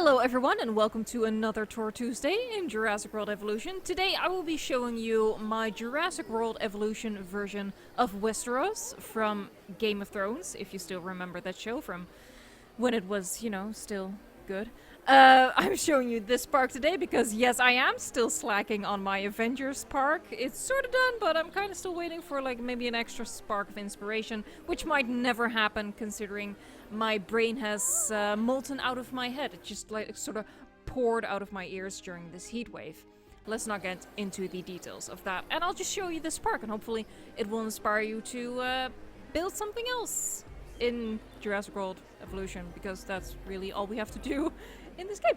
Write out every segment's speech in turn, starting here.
Hello everyone and welcome to another Tour Tuesday in Jurassic World Evolution. Today I will be showing you my Jurassic World Evolution version of Westeros from Game of Thrones, if you still remember that show from when it was, still good. I'm showing you this park today because yes, I am still slacking on my Avengers park. It's sort of done, but I'm kind of still waiting for like maybe an extra spark of inspiration, which might never happen considering my brain has molten out of my head. It just like sort of poured out of my ears during this heat wave. Let's not get into the details of that, and I'll just show you this park, and hopefully it will inspire you to build something else in Jurassic World Evolution, because that's really all we have to do in this game.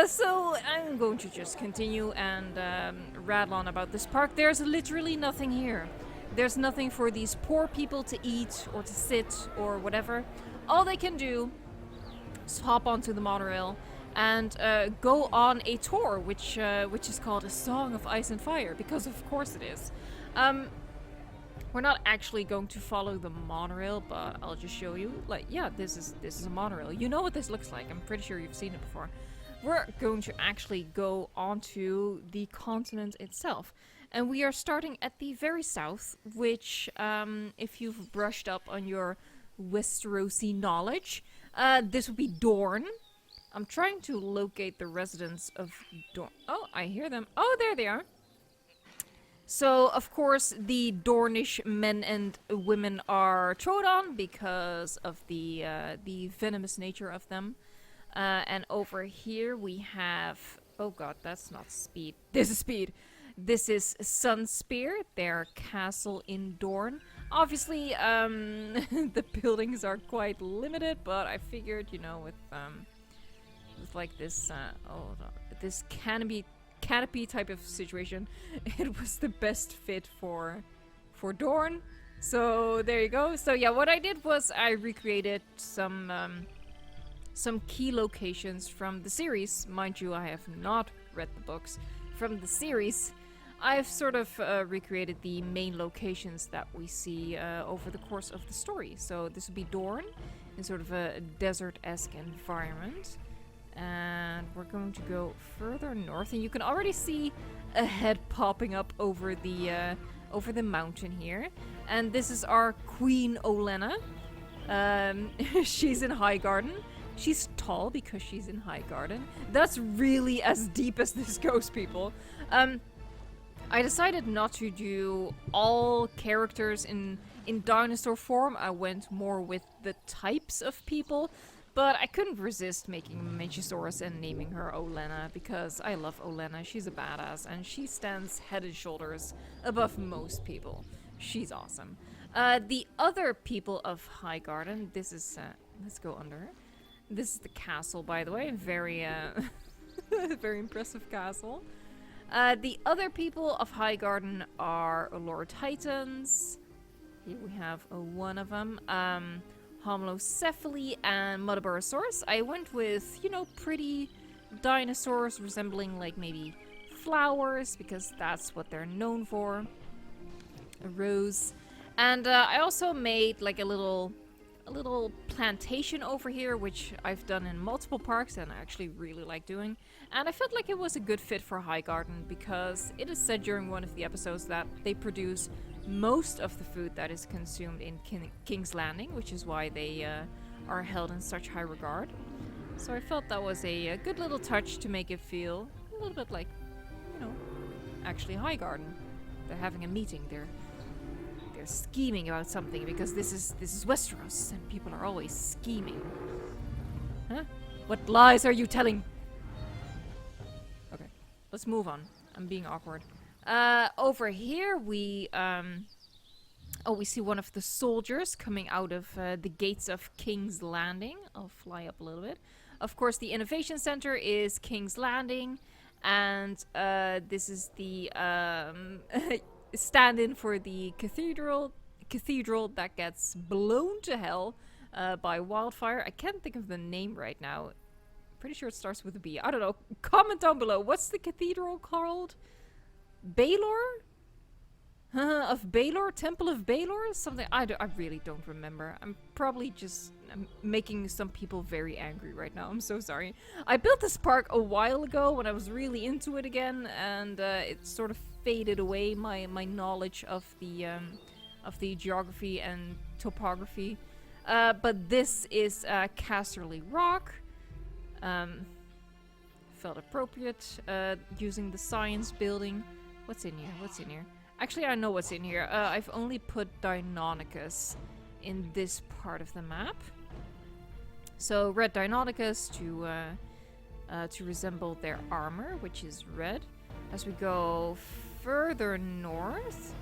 So I'm going to just continue and rattle on about this park. There's literally nothing here. There's nothing for these poor people to eat or to sit or whatever. All they can do is hop onto the monorail and go on a tour, which is called A Song of Ice and Fire, because of course it is. We're not actually going to follow the monorail, but I'll just show you. Like, yeah, this is a monorail. You know what this looks like. I'm pretty sure you've seen it before. We're going to actually go onto the continent itself. And we are starting at the very south, which, if you've brushed up on your Westerosi knowledge, this would be Dorne. I'm trying to locate the residents of Dorne. Oh, I hear them. Oh, there they are. So, of course, the Dornish men and women are trod on because of the venomous nature of them. And over here we have... Oh god, that's not Speed. This is Speed. This is Sunspear, their castle in Dorne. Obviously, the buildings are quite limited, but I figured, with like this, this canopy type of situation, it was the best fit for Dorne. So there you go. So yeah, what I did was I recreated some key locations from the series. Mind you, I have not read the books. From the series, I've sort of recreated the main locations that we see over the course of the story. So this would be Dorne in sort of a desert-esque environment. And we're going to go further north, and you can already see a head popping up over the mountain here. And this is our Queen Olenna. She's in Highgarden. She's tall because she's in Highgarden. That's really as deep as this goes, people. I decided not to do all characters in dinosaur form. I went more with the types of people. But I couldn't resist making a Mamenchisaurus and naming her Olenna, because I love Olenna. She's a badass, and she stands head and shoulders above most people. She's awesome. The other people of Highgarden, this is... let's go under. This is the castle, by the way. Very, very impressive castle. The other people of Highgarden are Lord Titans. Here we have one of them. Homalocephali and Muttaburrasaurus. I went with, pretty dinosaurs resembling like maybe flowers, because that's what they're known for. A rose. And I also made like a little plantation over here, which I've done in multiple parks and I actually really like doing. And I felt like it was a good fit for Highgarden, because it is said during one of the episodes that they produce most of the food that is consumed in King's Landing, which is why they are held in such high regard. So I felt that was a good little touch to make it feel a little bit like, actually Highgarden. They're having a meeting. They're scheming about something, because this is Westeros, and people are always scheming. Huh? What lies are you telling? Okay, let's move on. I'm being awkward. Over here we see one of the soldiers coming out of the gates of King's Landing. I'll fly up a little bit. Of course, the Innovation Center is King's Landing, and this is the stand-in for the cathedral that gets blown to hell by wildfire. I can't think of the name right now. Pretty sure it starts with a B. I don't know. Comment down below. What's the cathedral called? Baylor? of Baelor, Temple of Baelor, something. I really don't remember. I'm probably just making some people very angry right now. I'm so sorry. I built this park a while ago when I was really into it again, and it sort of faded away. My knowledge of the geography and topography. But this is Casterly Rock. Felt appropriate. Using the science building. What's in here? What's in here? Actually, I know what's in here. I've only put Deinonychus in this part of the map. So red Deinonychus to resemble their armor, which is red. As we go further north,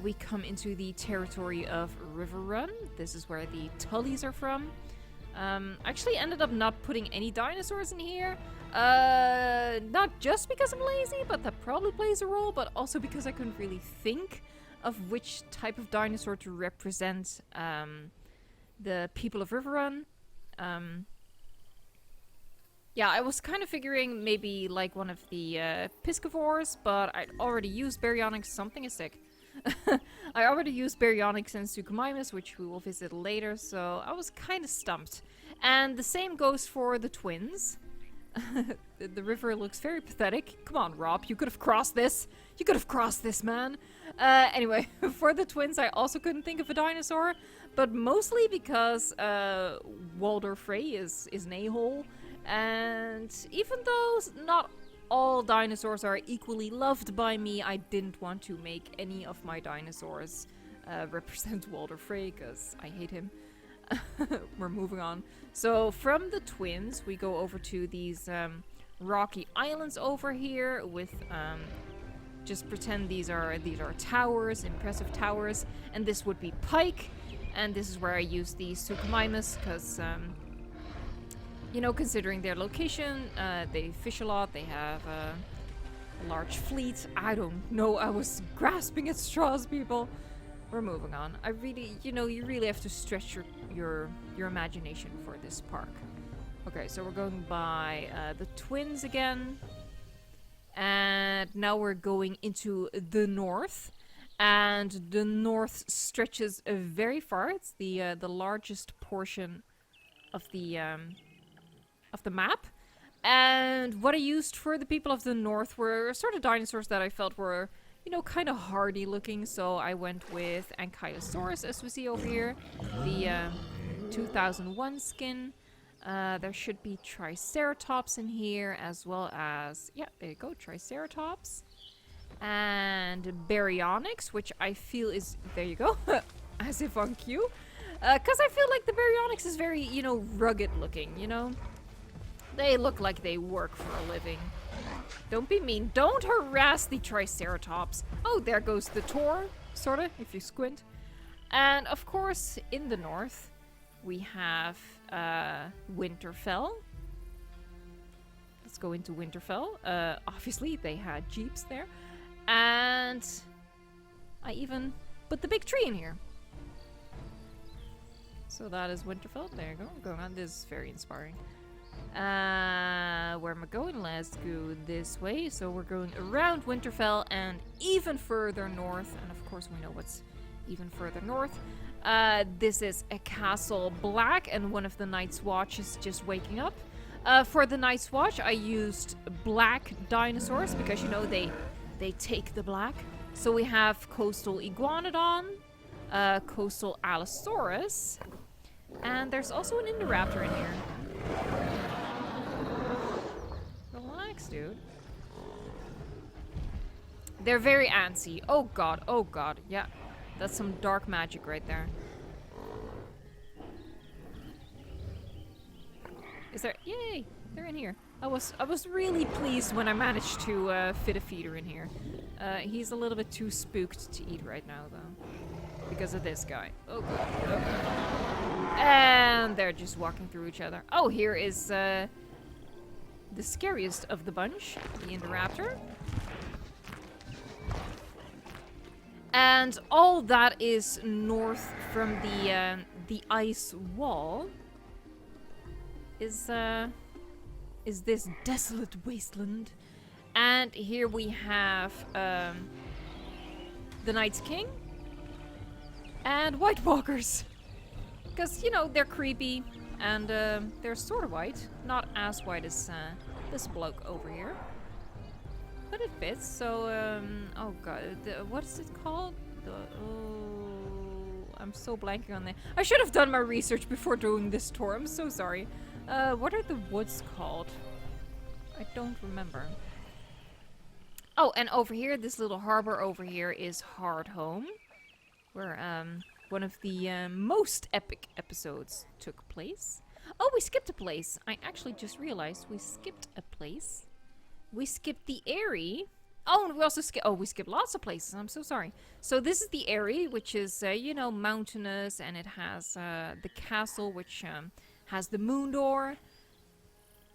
we come into the territory of Riverrun. This is where the Tullys are from. Actually ended up not putting any dinosaurs in here. Not just because I'm lazy, but that probably plays a role, but also because I couldn't really think of which type of dinosaur to represent the people of Riverrun. Yeah, I was kind of figuring maybe like one of the piscivores, but I'd already used Baryonyx. Something is sick. I already used Baryonyx and Suchomimus, which we will visit later, so I was kind of stumped. And the same goes for the twins. The river looks very pathetic. Come on, Rob, you could have crossed this. You could have crossed this, man. Anyway, for the twins, I also couldn't think of a dinosaur, but mostly because Walder Frey is an a-hole, and even though not all dinosaurs are equally loved by me, I didn't want to make any of my dinosaurs represent Walder Frey, because I hate him. We're moving on. So from the twins, we go over to these rocky islands over here with just pretend these are towers, impressive towers, and this would be Pike, and this is where I use the Suchomimus because you know, considering their location, they fish a lot, they have a large fleet. I don't know, I was grasping at straws, people. We're moving on. I really, you know, you really have to stretch your imagination for this park. Okay, so we're going by the twins again. And now we're going into the north. And the north stretches very far. It's the largest portion of the map. And what I used for the people of the north were sort of dinosaurs that I felt were, you know, kind of hardy looking. So I went with Ankylosaurus, as we see over here. The 2001 skin. There should be Triceratops in here, as well as, yeah, there you go, Triceratops. And Baryonyx, which I feel is, there you go, as if on cue. Because I feel like the Baryonyx is very, you know, rugged looking, you know? They look like they work for a living. Don't be mean. Don't harass the Triceratops. Oh, there goes the Tor, sorta, if you squint. And, of course, in the north, we have Winterfell. Let's go into Winterfell. Obviously, they had jeeps there. And I even put the big tree in here. So that is Winterfell. There you go. Going on. This is very inspiring. Where am I going? Let's go this way. So we're going around Winterfell and even further north. And of course, we know what's even further north. This is a Castle Black, and one of the Night's Watch is just waking up. For the Night's Watch, I used black dinosaurs because, you know, they take the black. So we have Coastal Iguanodon, Coastal Allosaurus, and there's also an Indoraptor in here. Relax, dude. They're very antsy. Oh god, yeah. That's some dark magic right there. Is there? Yay! They're in here. I was really pleased when I managed to fit a feeder in here. He's a little bit too spooked to eat right now, though, because of this guy. Oh god. Okay. And they're just walking through each other. Oh, here is the scariest of the bunch, the Indoraptor. And all that is north from the ice wall is this desolate wasteland. And here we have the Night's King, and White Walkers. Because, you know, they're creepy, and they're sort of white. Not as white as this bloke over here. But it fits, so, oh god, what is it called? I'm so blanking on that. I should have done my research before doing this tour, I'm so sorry. What are the woods called? I don't remember. Oh, and over here, this little harbor over here is Hardhome, where, one of the most epic episodes took place. Oh, we skipped a place. I actually just realized we skipped a place. We skipped the Eyrie. Oh, and we also skipped... Oh, we skipped lots of places. I'm so sorry. So this is the Eyrie, which is, you know, mountainous, and it has the castle, which has the moon door.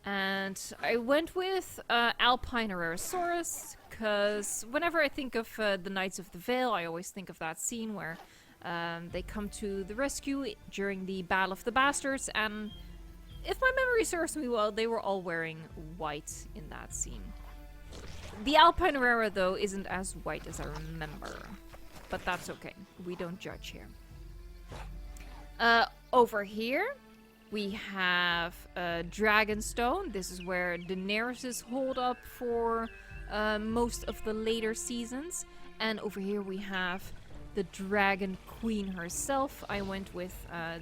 And I went with Alpine Herrerasaurus, because whenever I think of the Knights of the Vale, I always think of that scene where they come to the rescue during the Battle of the Bastards, and if my memory serves me well, they were all wearing white in that scene. The Alpine Herrera, though, isn't as white as I remember, but that's okay. We don't judge here. Over here, we have Dragonstone. This is where Daenerys is holed up for most of the later seasons. And over here we have the Dragon Queen herself. I went with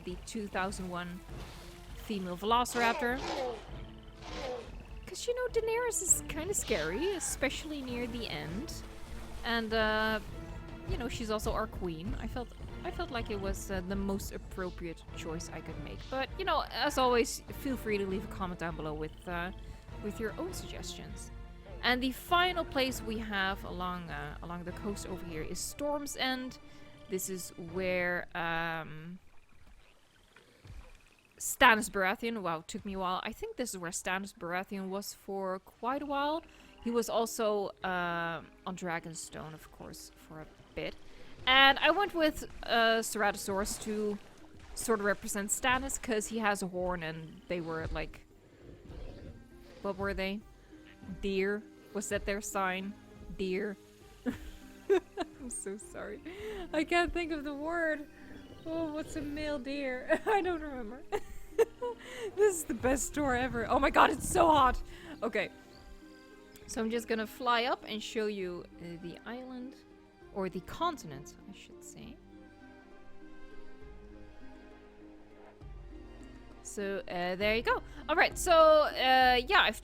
the 2001 female Velociraptor. Because, you know, Daenerys is kind of scary, especially near the end. And, you know, she's also our queen. I felt like it was the most appropriate choice I could make. But, you know, as always, feel free to leave a comment down below with your own suggestions. And the final place we have along the coast over here is Storm's End. This is where Stannis Baratheon, wow, it took me a while. I think this is where Stannis Baratheon was for quite a while. He was also on Dragonstone, of course, for a bit. And I went with Ceratosaurus to sort of represent Stannis, because he has a horn and they were like... What were they? Deer? Was that their sign? Deer? I'm so sorry. I can't think of the word. Oh, what's a male deer? I don't remember. This is the best tour ever. Oh my god, it's so hot! Okay. So I'm just gonna fly up and show you the island. Or the continent, I should say. So there you go. All right. So yeah, I've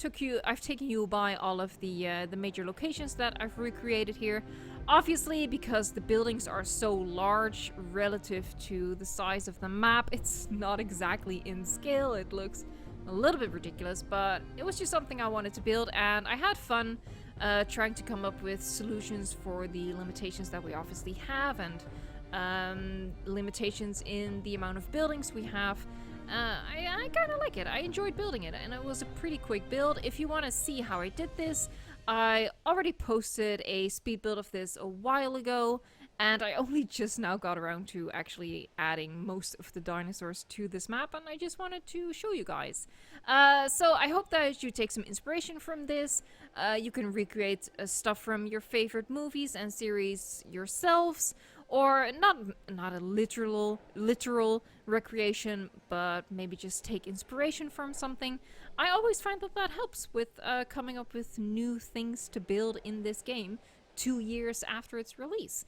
taken you by all of the major locations that I've recreated here. Obviously, because the buildings are so large relative to the size of the map, it's not exactly in scale. It looks a little bit ridiculous, but it was just something I wanted to build, and I had fun trying to come up with solutions for the limitations that we obviously have, and limitations in the amount of buildings we have. I kind of like it. I enjoyed building it, and it was a pretty quick build. If you want to see how I did this, I already posted a speed build of this a while ago, and I only just now got around to actually adding most of the dinosaurs to this map, and I just wanted to show you guys. So I hope that you take some inspiration from this. You can recreate stuff from your favorite movies and series yourselves, or not a literal recreation, but maybe just take inspiration from something. I always find that helps with coming up with new things to build in this game 2 years after its release.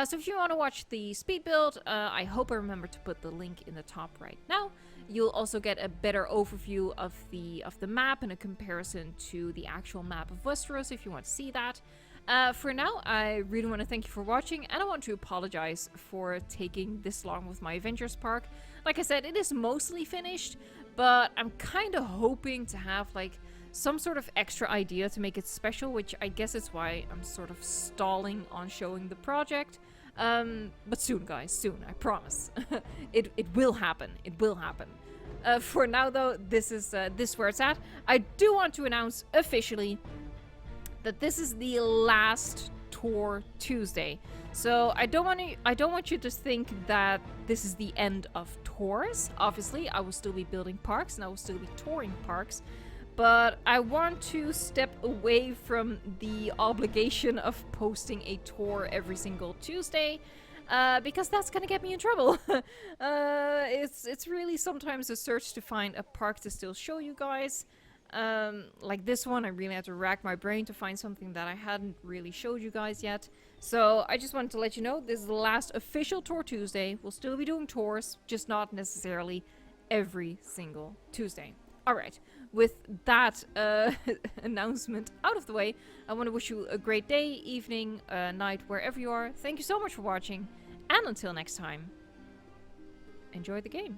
So if you want to watch the speed build, I hope I remember to put the link in the top right now. You'll also get a better overview of the map and a comparison to the actual map of Westeros if you want to see that. For now, I really want to thank you for watching, and I want to apologize for taking this long with my Avengers Park. Like I said, it is mostly finished, but I'm kind of hoping to have like some sort of extra idea to make it special, which I guess is why I'm sort of stalling on showing the project. But soon, guys, soon, I promise. It will happen. It will happen. For now, though, this is where it's at. I do want to announce officially that this is the last Tour Tuesday. So I don't want you to think that this is the end of tours. Obviously, I will still be building parks and I will still be touring parks. but I want to step away from the obligation of posting a tour every single Tuesday. Because that's gonna get me in trouble. It's really sometimes a search to find a park to still show you guys. Like this one, I really had to rack my brain to find something that I hadn't really showed you guys yet. So I just wanted to let you know this is the last official Tour Tuesday. We'll still be doing tours, just not necessarily every single Tuesday. Alright, with that announcement out of the way, I want to wish you a great day, evening, night, wherever you are. Thank you so much for watching, and until next time, enjoy the game.